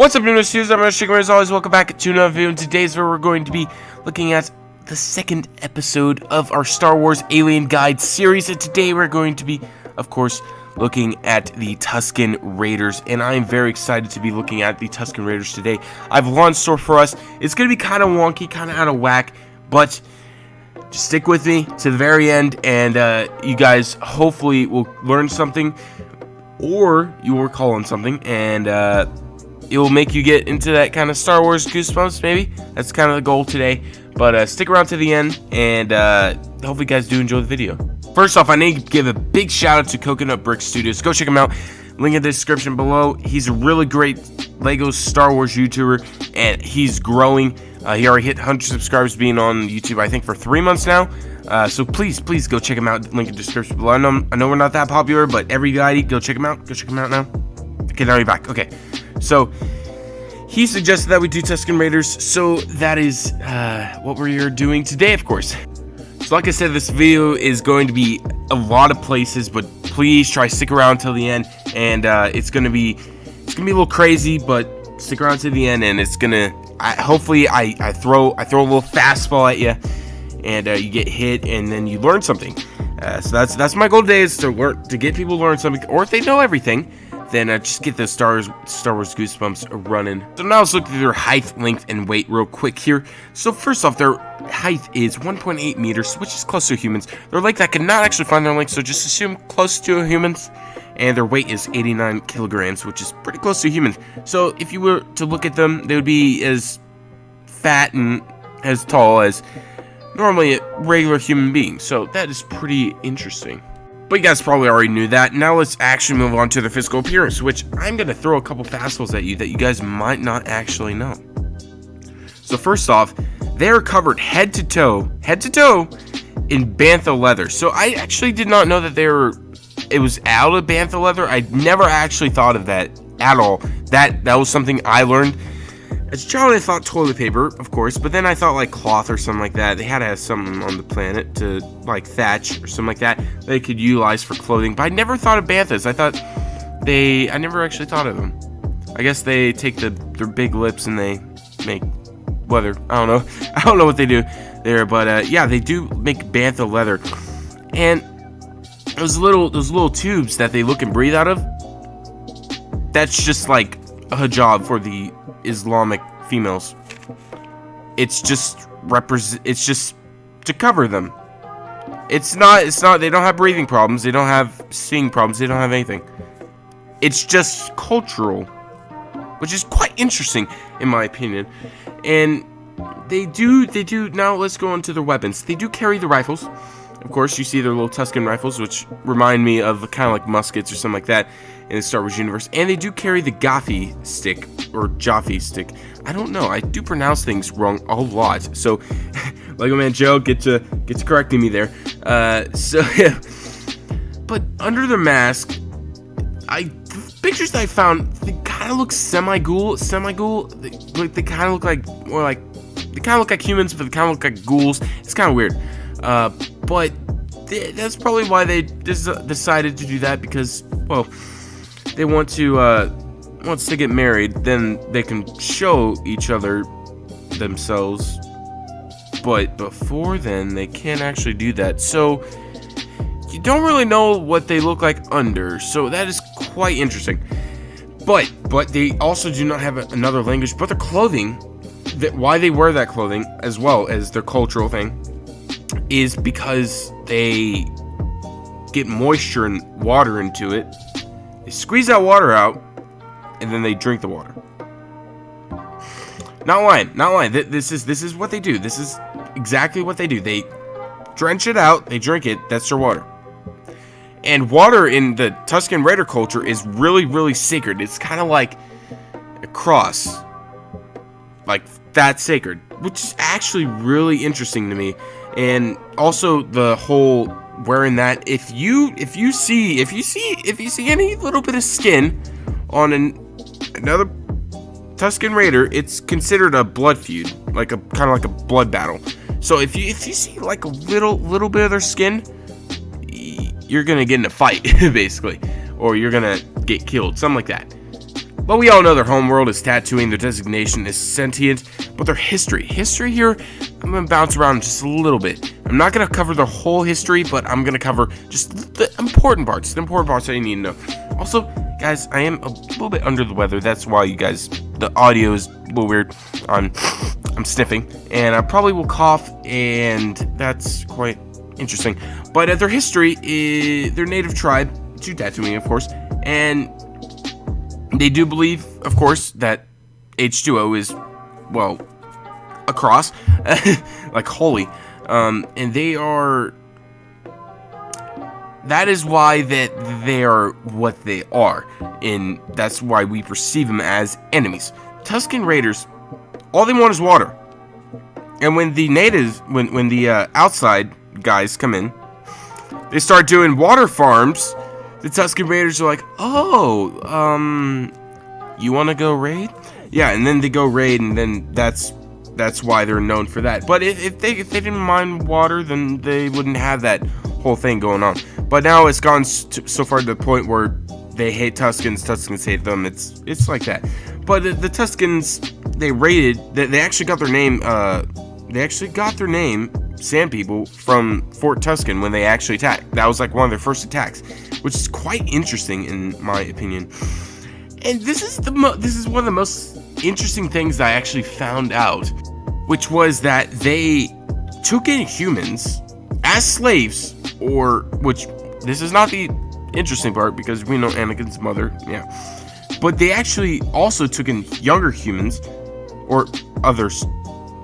What's up, Nuno Studios? I'm Tusken Raiders. As always, welcome back to another video. And today's where we're going to be looking at the second episode of our Star Wars Alien Guide series. And today we're going to be, of course, looking at the Tusken Raiders. And I am very excited to be looking at the Tusken Raiders today. I have a lot in store for us. It's going to be kind of wonky, kind of out of whack, but just stick with me to the very end, and you guys hopefully will learn something, or you will recall on something, and it will make you get into that kind of Star Wars goosebumps, maybe. That's kind of the goal today. But stick around to the end, and hopefully you guys do enjoy the video. First off, I need to give a big shout out to Coconut Brick Studios. Go check him out. Link in the description below. He's a really great Lego Star Wars YouTuber, and he's growing. He already hit 100 subscribers being on YouTube, I think, for 3 months now. So please go check him out. Link in the description below. I know we're not that popular, but everybody, go check him out. Go check him out now. Okay, now you're back. Okay. So, he suggested that we do Tusken Raiders, so that is what we're doing today, of course. So like I said, this video is going to be a lot of places, but please try to stick around till the end, and it's gonna be a little crazy, but stick around to the end, and it's gonna hopefully I throw a little fastball at you, and you get hit, and then you learn something. So that's my goal today, is to get people to learn something, or if they know everything, then just get those Star Wars goosebumps running. So now let's look at their height, length, and weight real quick here. So first off, their height is 1.8 meters, which is close to humans. Their length, I cannot actually find their length, so just assume close to humans. And their weight is 89 kilograms, which is pretty close to humans. So if you were to look at them, they would be as fat and as tall as normally a regular human being. So that is pretty interesting. But you guys probably already knew that. Now let's actually move on to their physical appearance, which I'm going to throw a couple fastballs at you that you guys might not actually know. So first off, they're covered head to toe in bantha leather. So I actually did not know that it was out of bantha leather. I never actually thought of that at all. That was something I learned. As a child, I thought toilet paper, of course, but then I thought like cloth or something like that. They had to have something on the planet to like thatch or something like that they could utilize for clothing. But I never thought of banthas. I never actually thought of them. I guess they take their big lips and they make leather. I don't know what they do there, but yeah, they do make bantha leather. And those little tubes that they look and breathe out of, that's just like a hijab for the Islamic females. It's just to cover them. It's not they don't have breathing problems, they don't have seeing problems, they don't have anything. It's just cultural, which is quite interesting in my opinion. And they do now let's go on to their weapons. They do carry the rifles. Of course, you see their little Tusken rifles, which remind me of kind of like muskets or something like that in the Star Wars universe. And they do carry the Gaffi stick, or Jaffe stick. I don't know. I do pronounce things wrong a lot. So, Lego Man Joe, get to correcting me there. So, yeah. But under the mask, the pictures that I found, they kind of look semi-ghoul. They kind of look like they kind of look like humans, but they kind of look like ghouls. It's kind of weird. But that's probably why they decided to do that, because, well, they want to, once they get married, then they can show each other themselves. But before then, they can't actually do that. So, you don't really know what they look like under. So, that is quite interesting. But they also do not have another language. But their clothing, why they wear that clothing, as well as their cultural thing, is because they get moisture and water into it. They squeeze that water out, and then they drink the water. Not lying. This is what they do. This is exactly what they do. They drench it out, they drink it, that's their water. And water in the Tusken Raider culture is really, really sacred. It's kind of like a cross. Like, that's sacred. Which is actually really interesting to me. And also the whole wearing that, if you see any little bit of skin on another Tusken Raider, it's considered a blood feud, like kind of like a blood battle. So if you see like a little bit of their skin, you're gonna get in a fight basically, or you're gonna get killed, something like that. But we all know their homeworld is Tatooine, their designation is sentient, but their history here, I'm going to bounce around just a little bit. I'm not going to cover the whole history, but I'm going to cover just the important parts that you need to know. Also, guys, I am a little bit under the weather. That's why you guys, the audio is a little weird. I'm sniffing, and I probably will cough, and that's quite interesting. But their history is their native tribe to Tatooine, of course, and they do believe, of course, that H2O is, well, a cross, like holy, and they are, that is why that they are what they are, and that's why we perceive them as enemies. Tusken Raiders, all they want is water, and when the natives, when the outside guys come in, they start doing water farms. The Tusken Raiders are like, oh, you want to go raid? Yeah, and then they go raid, and then that's why they're known for that. But if they didn't mind water, then they wouldn't have that whole thing going on. But now it's gone so far to the point where they hate Tuskens hate them. It's like that. But the Tuskens, they raided. They actually got their name. Sand People, from Fort Tusken when they actually attacked. That was like one of their first attacks, which is quite interesting in my opinion. And this is one of the most interesting things I actually found out, which was that they took in humans as slaves, which this is not the interesting part because we know Anakin's mother, yeah. But they actually also took in younger humans, or other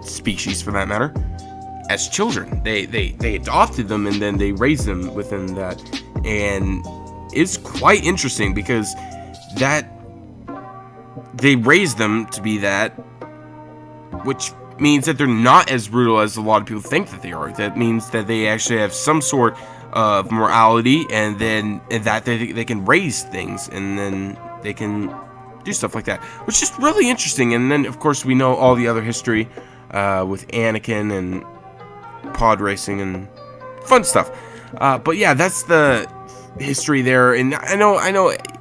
species for that matter, as children. They adopted them and then they raised them within that, and it's quite interesting because that they raised them to be that, which means that they're not as brutal as a lot of people think that they are. That means that they actually have some sort of morality, and then that they can raise things, and then they can do stuff like that, which is really interesting. And then of course we know all the other history with Anakin and pod racing and fun stuff, but yeah, that's the history there. And I know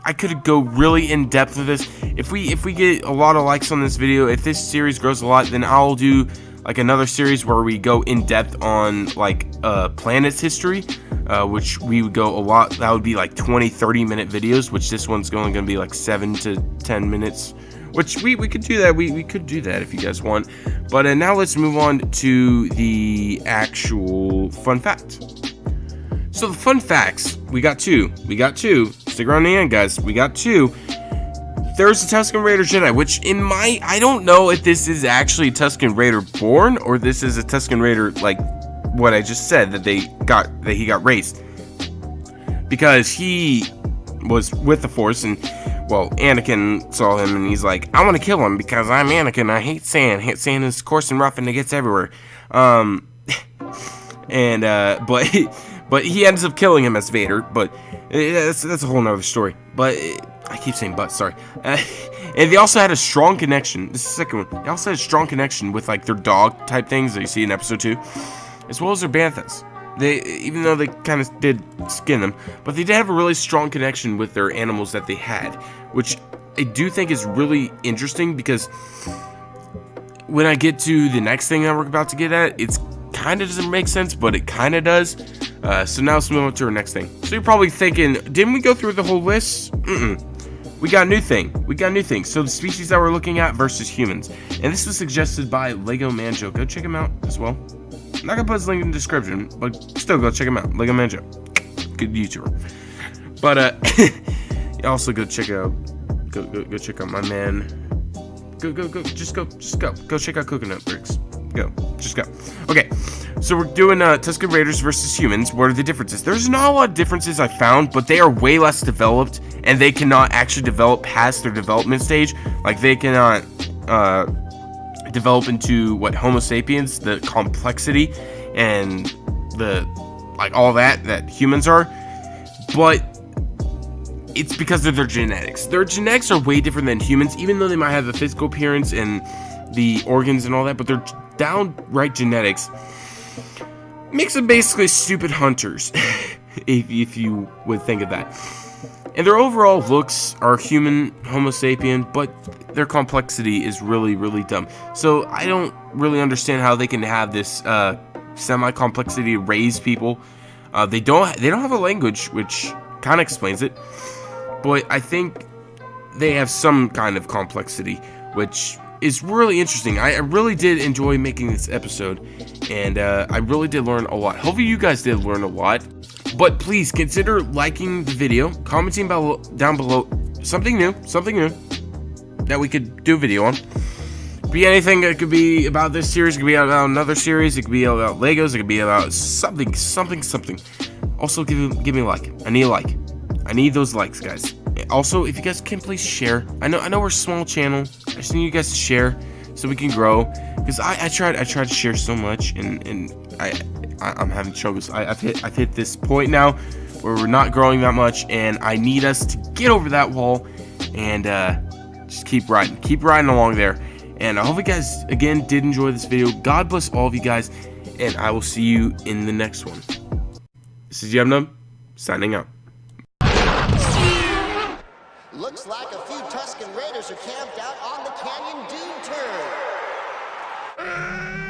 I could go really in depth with this. If we get a lot of likes on this video, if this series grows a lot, then I'll do like another series where we go in depth on like planet's history, which we would go a lot. That would be like 20-30 minute videos, which this one's only going to be like 7 to 10 minutes, which we could do that. We could do that if you guys want. But now let's move on to the actual fun facts. So the fun facts, we got two. Stick around the end, guys. We got two. There's a Tusken Raider Jedi, which I don't know if this is actually a Tusken Raider born, or this is a Tusken Raider like what I just said, that he got raised. Because he was with the Force, and well, Anakin saw him and he's like, I want to kill him because I'm Anakin. I hate sand. Sand is coarse and rough and it gets everywhere. But he ends up killing him as Vader. But that's a whole nother story. But I keep saying but, sorry. And they also had a strong connection. This is the second one. They also had a strong connection with like their dog type things that you see in episode 2, as well as their banthas. Even though they kind of did skin them, but they did have a really strong connection with their animals that they had, which I do think is really interesting, because when I get to the next thing that we're about to get at, it's kind of doesn't make sense, but it kind of does. So now let's move on to our next thing. So you're probably thinking, didn't we go through the whole list? We got a new thing. So the species that we're looking at versus humans, and this was suggested by Lego Manjo. Go check him out as well. I'm not gonna put his link in the description, but still go check him out. Lego Manjo, good YouTuber. But also go check out my man. Just go check out Coconut Bricks. Just go. Okay, so we're doing Tusken Raiders versus humans. What are the differences? There's not a lot of differences I found, but they are way less developed, and they cannot actually develop past their development stage. Like they cannot develop into what Homo sapiens, the complexity and the like all that humans are, but it's because of their genetics. Their genetics are way different than humans, even though they might have the physical appearance and the organs and all that, but their downright genetics makes them basically stupid hunters, if you would think of that. And their overall looks are human, Homo sapien, but their complexity is really, really dumb. So I don't really understand how they can have this semi-complexity to raise people. They don't have a language, which kind of explains it. But I think they have some kind of complexity, which is really interesting. I really did enjoy making this episode, and I really did learn a lot. Hopefully you guys did learn a lot. But please consider liking the video, commenting down below something new that we could do a video on. Be anything. It could be about this series, it could be about another series, it could be about Legos, it could be about something. Also, give me a like. I need a like. I need those likes, guys. Also, if you guys can please share. I know we're a small channel. I just need you guys to share so we can grow. Because I tried to share so much, and I'm having struggles. I've hit this point now where we're not growing that much, and I need us to get over that wall and just keep riding along there. And I hope you guys again did enjoy this video. God bless all of you guys, and I will see you in the next one. This is Yumnum signing out. Looks like a few Tusken Raiders are camped out on the Canyon Dune turn.